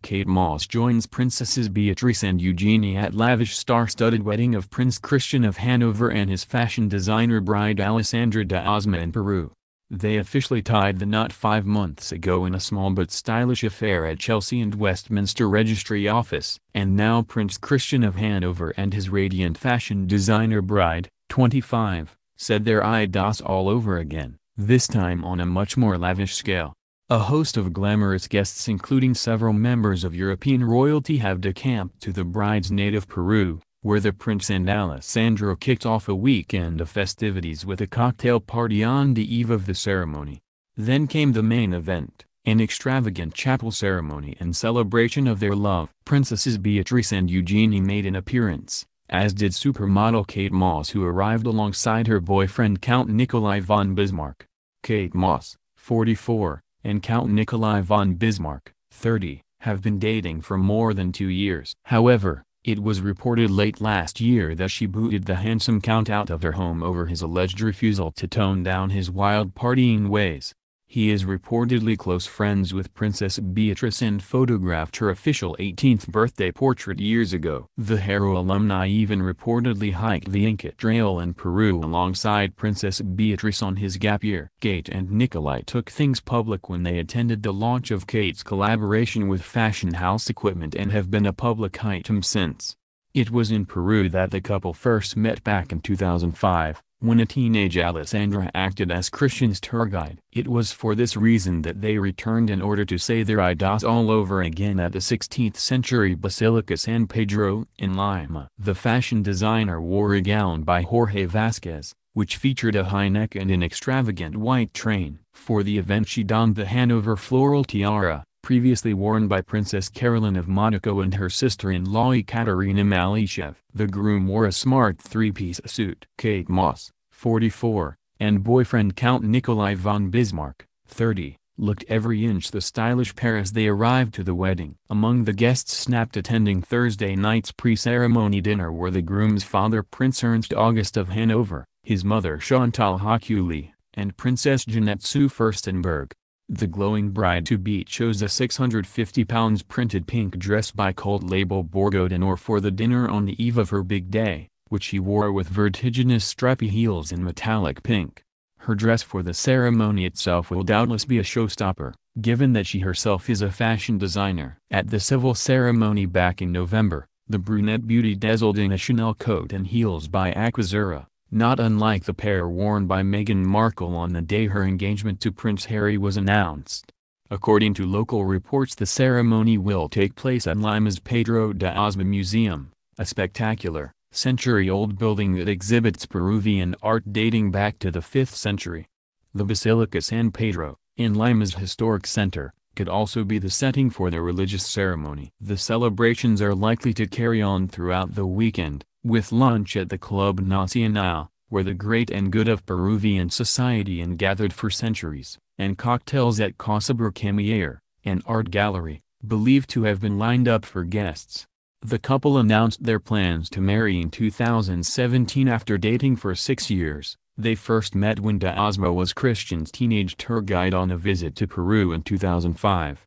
Kate Moss joins Princesses Beatrice and Eugenie at lavish star-studded wedding of Prince Christian of Hanover and his fashion designer bride Alessandra de Osma in Peru. They officially tied the knot 5 months ago in a small but stylish affair at Chelsea and Westminster Registry Office, and now Prince Christian of Hanover and his radiant fashion designer bride, 25, said their idos all over again, this time on a much more lavish scale. A host of glamorous guests including several members of European royalty have decamped to the bride's native Peru, where the prince and Alessandra kicked off a weekend of festivities with a cocktail party on the eve of the ceremony. Then came the main event, an extravagant chapel ceremony in celebration of their love. Princesses Beatrice and Eugenie made an appearance, as did supermodel Kate Moss, who arrived alongside her boyfriend Count Nikolai von Bismarck. Kate Moss, 44, and Count Nikolai von Bismarck, 30, have been dating for more than 2 years. However, it was reported late last year that she booted the handsome count out of her home over his alleged refusal to tone down his wild partying ways. He is reportedly close friends with Princess Beatrice and photographed her official 18th birthday portrait years ago. The Harrow alumni even reportedly hiked the Inca Trail in Peru alongside Princess Beatrice on his gap year. Kate and Nikolai took things public when they attended the launch of Kate's collaboration with fashion house Equipment and have been a public item since. It was in Peru that the couple first met back in 2005. When a teenage Alessandra acted as Christian's tour guide. It was for this reason that they returned in order to say their idos all over again at the 16th-century Basilica San Pedro in Lima. The fashion designer wore a gown by Jorge Vasquez, which featured a high neck and an extravagant white train. For the event she donned the Hanover floral tiara, previously worn by Princess Caroline of Monaco and her sister-in-law Ekaterina Malyshev. The groom wore a smart three-piece suit. Kate Moss, 44, and boyfriend Count Nikolai von Bismarck, 30, looked every inch the stylish pair as they arrived to the wedding. Among the guests snapped attending Thursday night's pre-ceremony dinner were the groom's father Prince Ernst August of Hanover, his mother Chantal Hakulli, and Princess Jeanette Sue Furstenberg. The glowing bride-to-be chose a £650 printed pink dress by cult label Borgo d'Onore for the dinner on the eve of her big day, which she wore with vertiginous strappy heels in metallic pink. Her dress for the ceremony itself will doubtless be a showstopper, given that she herself is a fashion designer. At the civil ceremony back in November, the brunette beauty dazzled in a Chanel coat and heels by Aquazzura, not unlike the pair worn by Meghan Markle on the day her engagement to Prince Harry was announced. According to local reports, the ceremony will take place at Lima's Pedro de Osma Museum, a spectacular, century-old building that exhibits Peruvian art dating back to the 5th century. The Basilica San Pedro, in Lima's historic center, could also be the setting for the religious ceremony. The celebrations are likely to carry on throughout the weekend, with lunch at the Club Nacional, where the great and good of Peruvian society and gathered for centuries, and cocktails at Casa Berkamier, an art gallery, believed to have been lined up for guests. The couple announced their plans to marry in 2017 after dating for 6 years. They first met when de Osma was Christian's teenage tour guide on a visit to Peru in 2005.